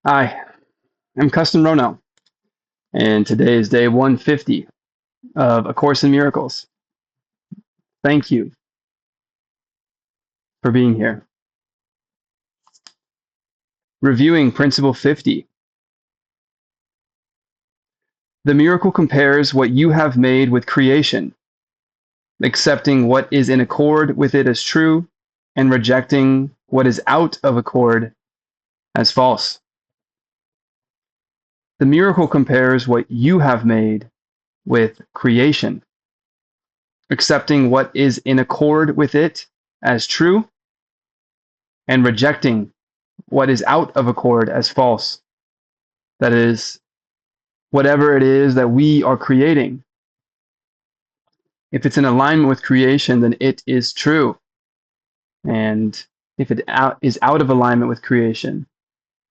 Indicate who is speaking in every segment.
Speaker 1: Hi, I'm Kesten Rono, and today is day 150 of A Course in Miracles. Thank you for being here. Reviewing Principle 50. The miracle compares what you have made with creation, accepting what is in accord with it as true, and rejecting what is out of accord as false. The miracle compares what you have made with creation, accepting what is in accord with it as true, and rejecting what is out of accord as false. That is, whatever it is that we are creating, if it's in alignment with creation, then it is true. And if it is out of alignment with creation,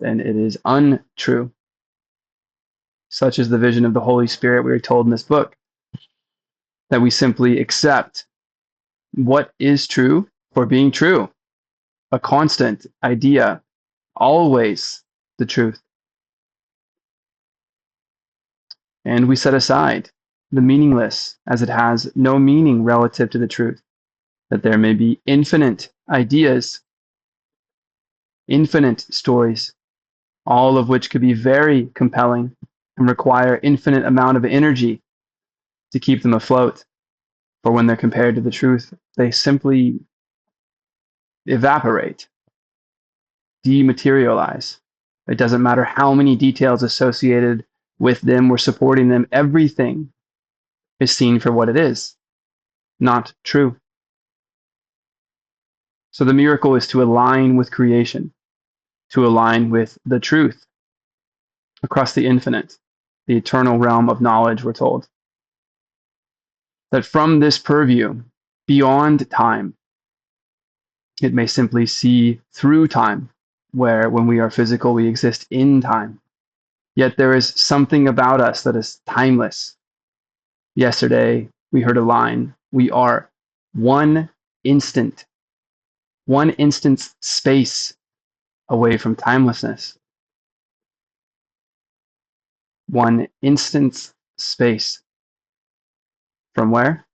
Speaker 1: then it is untrue. Such is the vision of the Holy Spirit we are told in this book, that we simply accept what is true for being true, a constant idea, always the truth. And we set aside the meaningless, as it has no meaning relative to the truth, that there may be infinite ideas, infinite stories, all of which could be very compelling and require infinite amount of energy to keep them afloat. For when they're compared to the truth, they simply evaporate, dematerialize. It doesn't matter how many details associated with them or supporting them, everything is seen for what it is, not true. So the miracle is to align with creation, to align with the truth across the infinite, the eternal realm of knowledge, we're told. That from this purview, beyond time, it may simply see through time, where when we are physical, we exist in time. Yet there is something about us that is timeless. Yesterday, we heard a line, we are one instant, one instant's space away from timelessness. One instant's space. From where?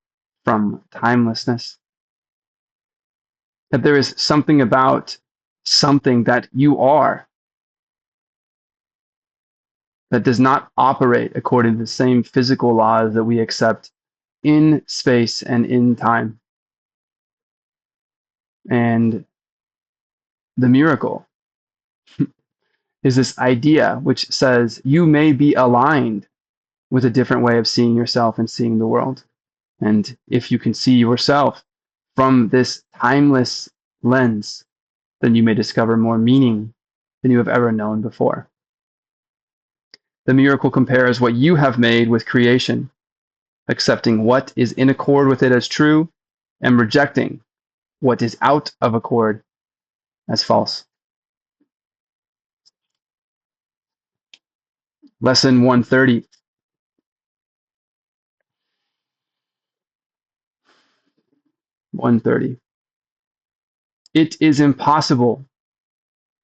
Speaker 1: From timelessness. That there is something about something that you are that does not operate according to the same physical laws that we accept in space and in time. And the miracle is this idea which says you may be aligned with a different way of seeing yourself and seeing the world. And if you can see yourself from this timeless lens, then you may discover more meaning than you have ever known before. The miracle compares what you have made with creation, accepting what is in accord with it as true, and rejecting what is out of accord as false. Lesson 130. It is impossible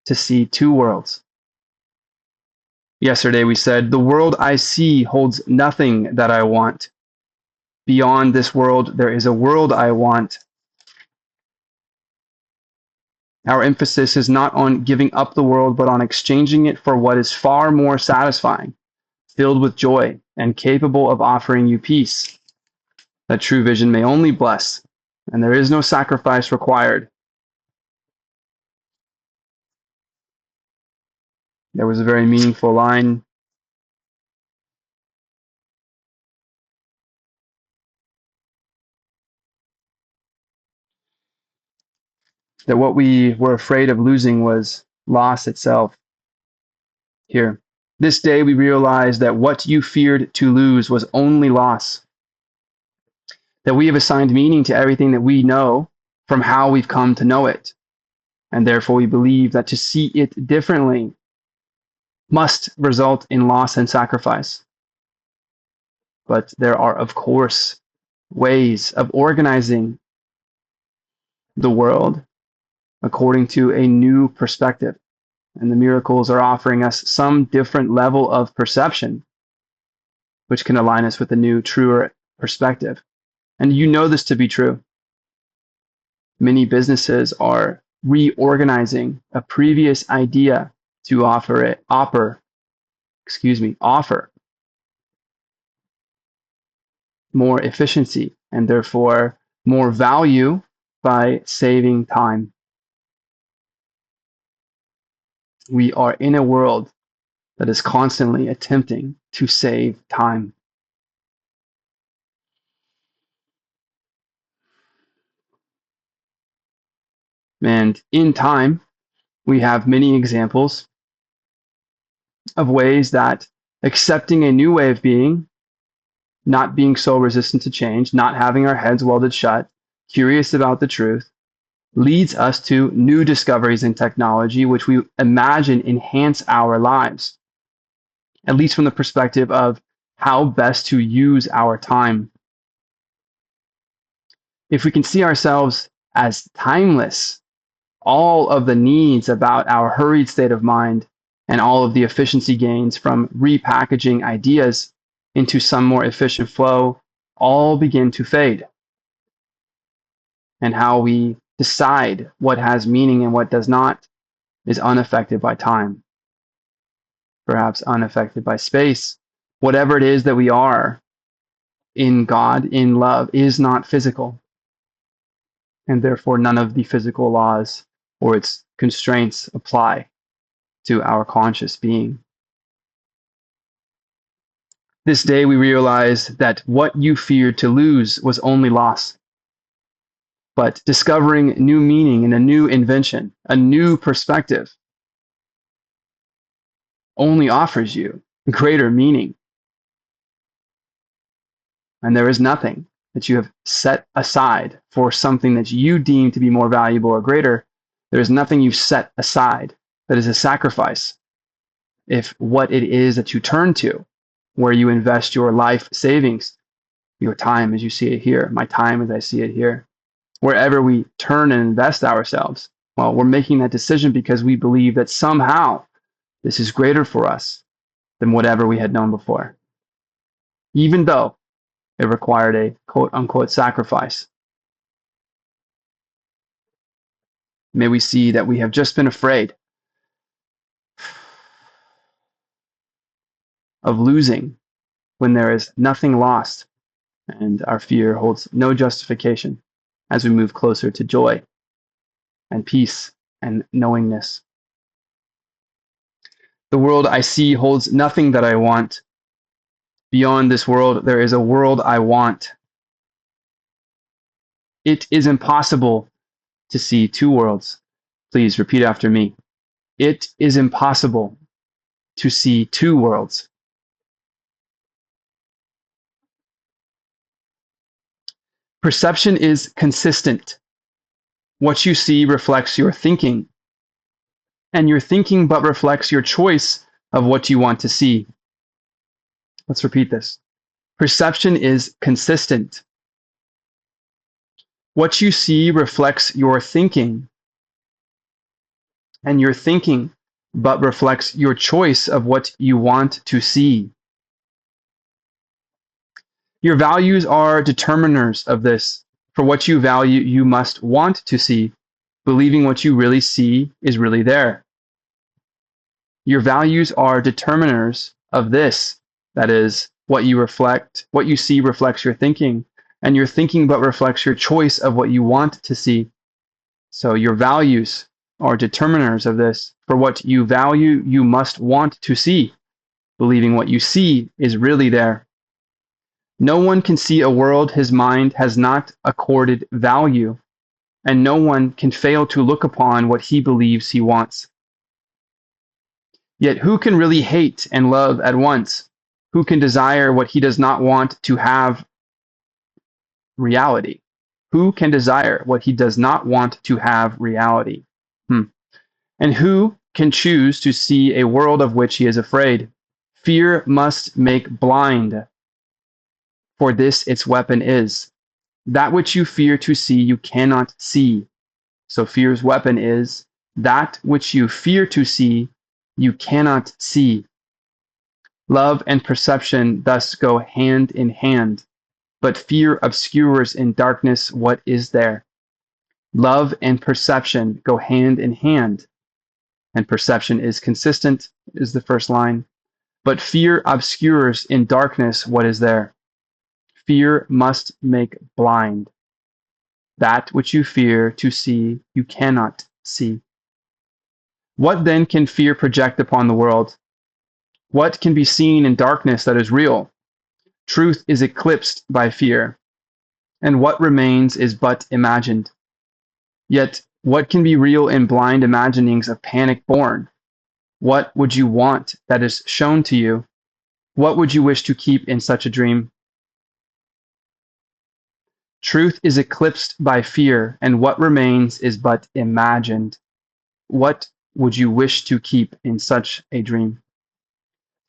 Speaker 1: to see two worlds. Yesterday we said, the world I see holds nothing that I want. Beyond this world, there is a world I want. Our emphasis is not on giving up the world, but on exchanging it for what is far more satisfying, filled with joy, and capable of offering you peace. That true vision may only bless, and there is no sacrifice required. There was a very meaningful line that what we were afraid of losing was loss itself. Here, this day we realized that what you feared to lose was only loss. That we have assigned meaning to everything that we know from how we've come to know it. And therefore we believe that to see it differently must result in loss and sacrifice. But there are, of course, ways of organizing the world according to a new perspective. And the miracles are offering us some different level of perception, which can align us with a new, truer perspective. And you know this to be true. Many businesses are reorganizing a previous idea to offer more efficiency and therefore more value by saving time. We are in a world that is constantly attempting to save time. And in time, we have many examples of ways that accepting a new way of being, not being so resistant to change, not having our heads welded shut, curious about the truth, leads us to new discoveries in technology, which we imagine enhance our lives, at least from the perspective of how best to use our time. If we can see ourselves as timeless, all of the needs about our hurried state of mind and all of the efficiency gains from repackaging ideas into some more efficient flow all begin to fade. And how we decide what has meaning and what does not is unaffected by time, perhaps unaffected by space. Whatever it is that we are in God, in love, is not physical. And therefore, none of the physical laws or its constraints apply to our conscious being. This day, we realize that what you feared to lose was only loss. But discovering new meaning and a new invention, a new perspective, only offers you greater meaning. And there is nothing that you have set aside for something that you deem to be more valuable or greater. There is nothing you've set aside that is a sacrifice. If what it is that you turn to, where you invest your life savings, your time as you see it here, my time as I see it here, wherever we turn and invest ourselves, well, we're making that decision because we believe that somehow this is greater for us than whatever we had known before, even though it required a quote unquote sacrifice. May we see that we have just been afraid of losing when there is nothing lost, and our fear holds no justification as we move closer to joy and peace and knowingness. The world I see holds nothing that I want. Beyond this world, there is a world I want. It is impossible to see two worlds. Please repeat after me. It is impossible to see two worlds. Perception is consistent. What you see reflects your thinking, and your thinking but reflects your choice of what you want to see. Let's repeat this. Perception is consistent. What you see reflects your thinking, and your thinking but reflects your choice of what you want to see. Your values are determiners of this. For what you value, you must want to see. Believing what you really see is really there. Your values are determiners of this. That is, what you see reflects your thinking, and your thinking but reflects your choice of what you want to see. So your values are determiners of this. For what you value, you must want to see. Believing what you see is really there. No one can see a world his mind has not accorded value, and no one can fail to look upon what he believes he wants. Yet who can really hate and love at once? Who can desire what he does not want to have reality? Who can desire what he does not want to have reality? And who can choose to see a world of which he is afraid? Fear must make blind, for this its weapon is. That which you fear to see, you cannot see. So fear's weapon is That which you fear to see, you cannot see. Love and perception thus go hand in hand, but fear obscures in darkness what is there. Love and perception go hand in hand, and perception is consistent, is the first line. But fear obscures in darkness what is there. Fear must make blind. That which you fear to see, you cannot see. What then can fear project upon the world? What can be seen in darkness that is real? Truth is eclipsed by fear, and what remains is but imagined. Yet, what can be real in blind imaginings of panic born? What would you want that is shown to you? What would you wish to keep in such a dream? Truth is eclipsed by fear, and what remains is but imagined. What would you wish to keep in such a dream?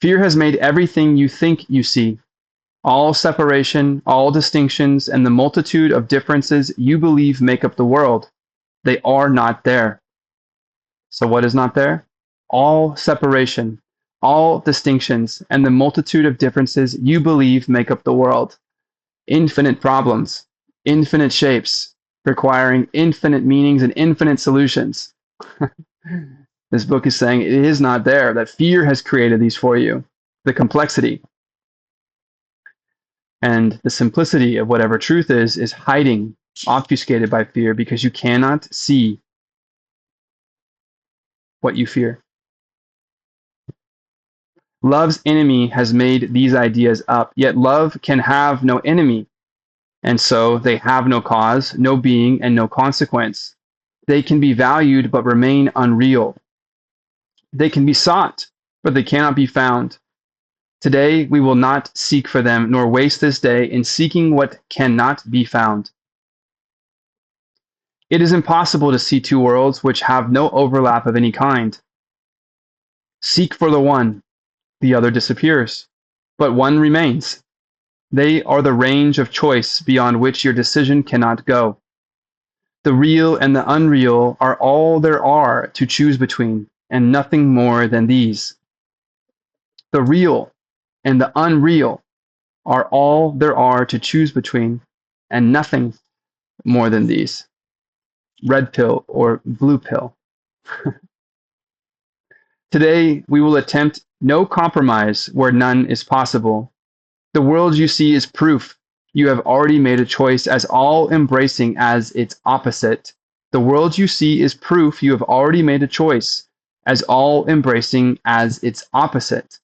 Speaker 1: Fear has made everything you think you see, all separation, all distinctions, and the multitude of differences you believe make up the world. They are not there. So what is not there? All separation, all distinctions, and the multitude of differences you believe make up the world. Infinite problems, infinite shapes, requiring infinite meanings and infinite solutions. This book is saying it is not there, that fear has created these for you, the complexity. And the simplicity of whatever truth is hiding, obfuscated by fear, because you cannot see what you fear. Love's enemy has made these ideas up, yet love can have no enemy, and so they have no cause, no being, and no consequence. They can be valued but remain unreal. They can be sought, but they cannot be found. Today we will not seek for them, nor waste this day in seeking what cannot be found. It is impossible to see two worlds which have no overlap of any kind. Seek for the one, the other disappears, but one remains. They are the range of choice beyond which your decision cannot go. The real and the unreal are all there are to choose between, and nothing more than these. The real and the unreal are all there are to choose between, and nothing more than these. Red pill or blue pill. Today, we will attempt no compromise where none is possible. The world you see is proof you have already made a choice as all-embracing as its opposite. The world you see is proof you have already made a choice as all-embracing as its opposite.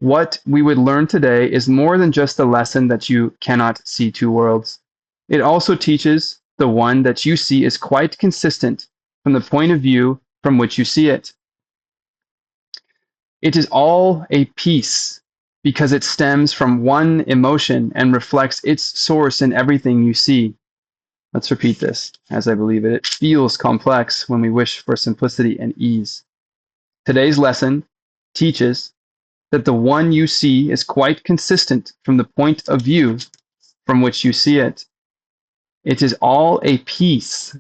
Speaker 1: What we would learn today is more than just a lesson that you cannot see two worlds. It also teaches the one that you see is quite consistent from the point of view from which you see it. It is all a piece because it stems from one emotion and reflects its source in everything you see. Let's repeat this, as I believe it. It feels complex when we wish for simplicity and ease. Today's lesson teaches that the one you see is quite consistent from the point of view from which you see it. It is all a piece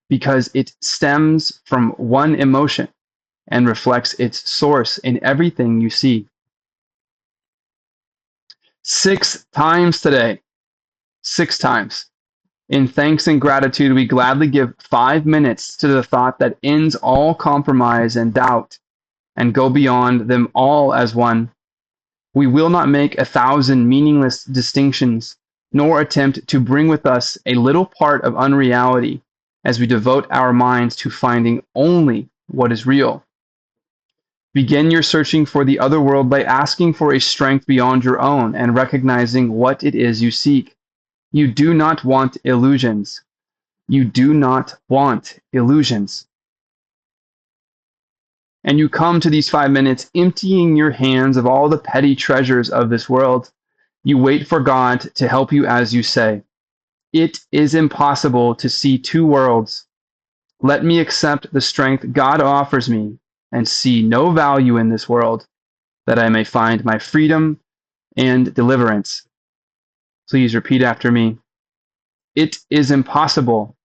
Speaker 1: because it stems from one emotion and reflects its source in everything you see. 6 times today, 6 times. In thanks and gratitude, we gladly give 5 minutes to the thought that ends all compromise and doubt and go beyond them all as one. We will not make 1,000 meaningless distinctions, nor attempt to bring with us a little part of unreality as we devote our minds to finding only what is real. Begin your searching for the other world by asking for a strength beyond your own and recognizing what it is you seek. You do not want illusions. You do not want illusions. And you come to these 5 minutes emptying your hands of all the petty treasures of this world. You wait for God to help you as you say, "It is impossible to see two worlds. Let me accept the strength God offers me and see no value in this world, that I may find my freedom and deliverance." Please repeat after me. It is impossible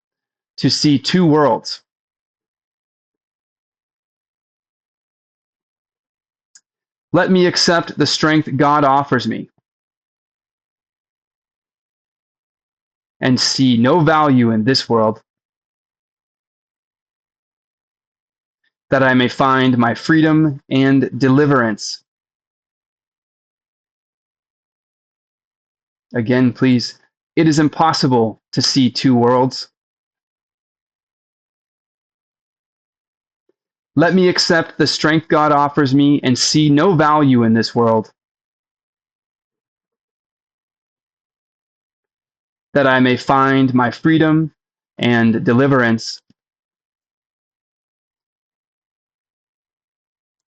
Speaker 1: to see two worlds. Let me accept the strength God offers me and see no value in this world, that I may find my freedom and deliverance. Again, please, it is impossible to see two worlds. Let me accept the strength God offers me and see no value in this world, that I may find my freedom and deliverance.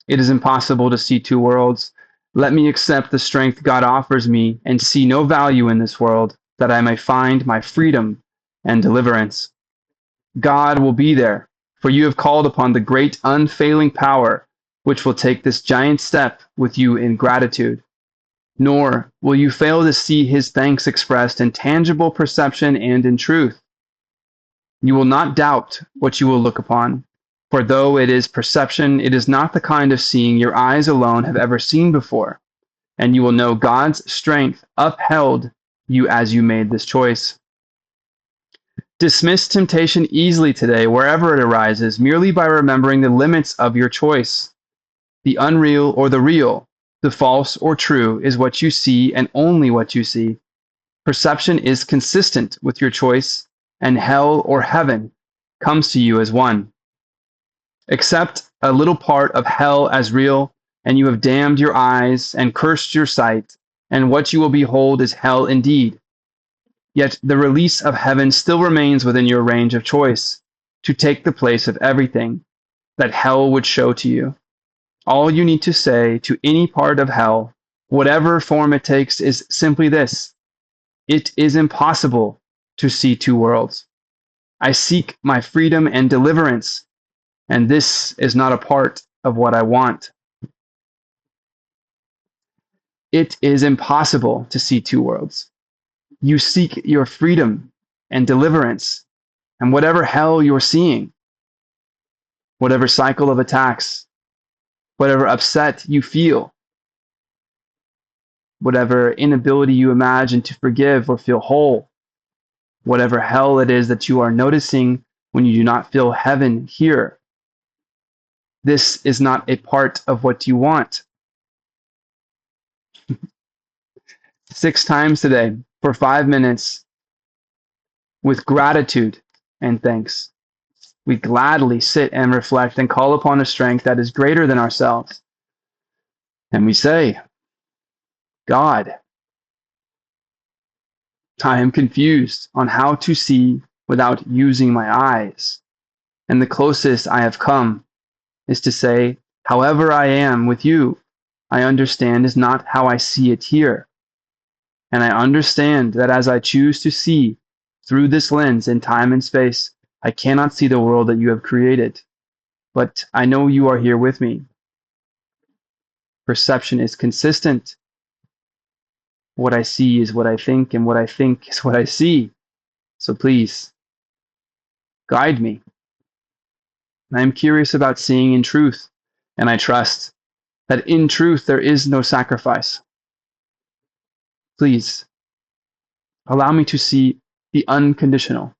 Speaker 1: It is impossible to see two worlds. Let me accept the strength God offers me and see no value in this world, that I may find my freedom and deliverance. God will be there, for you have called upon the great unfailing power, which will take this giant step with you in gratitude. Nor will you fail to see his thanks expressed in tangible perception and in truth. You will not doubt what you will look upon, for though it is perception, it is not the kind of seeing your eyes alone have ever seen before, and you will know God's strength upheld you as you made this choice. Dismiss temptation easily today, wherever it arises, merely by remembering the limits of your choice. The unreal or the real, the false or true, is what you see and only what you see. Perception is consistent with your choice, and hell or heaven comes to you as one. Accept a little part of hell as real, and you have damned your eyes and cursed your sight, and what you will behold is hell indeed. Yet the release of heaven still remains within your range of choice, to take the place of everything that hell would show to you. All you need to say to any part of hell, whatever form it takes, is simply this: it is impossible to see two worlds. I seek my freedom and deliverance, and this is not a part of what I want. It is impossible to see two worlds. You seek your freedom and deliverance, and whatever hell you're seeing, whatever cycle of attacks, whatever upset you feel, whatever inability you imagine to forgive or feel whole, whatever hell it is that you are noticing when you do not feel heaven here, this is not a part of what you want. 6 times today for 5 minutes with gratitude and thanks. We gladly sit and reflect and call upon a strength that is greater than ourselves. And we say, God, I am confused on how to see without using my eyes. And the closest I have come is to say, however I am with you, I understand is not how I see it here. And I understand that as I choose to see through this lens in time and space, I cannot see the world that you have created. But I know you are here with me. Perception is consistent. What I see is what I think, and what I think is what I see. So please, guide me. I am curious about seeing in truth, and I trust that in truth there is no sacrifice. Please, allow me to see the unconditional,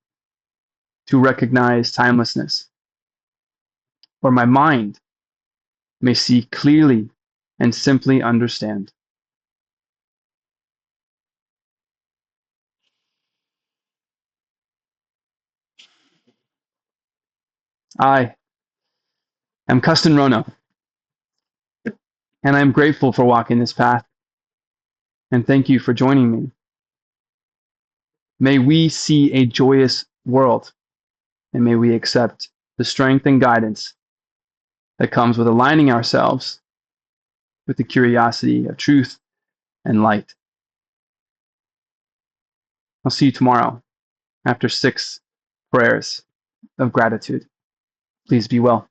Speaker 1: to recognize timelessness, where my mind may see clearly and simply understand. I am Kesten Rono, and I am grateful for walking this path, and thank you for joining me. May we see a joyous world, and may we accept the strength and guidance that comes with aligning ourselves with the curiosity of truth and light. I'll see you tomorrow after 6 prayers of gratitude. Please be well.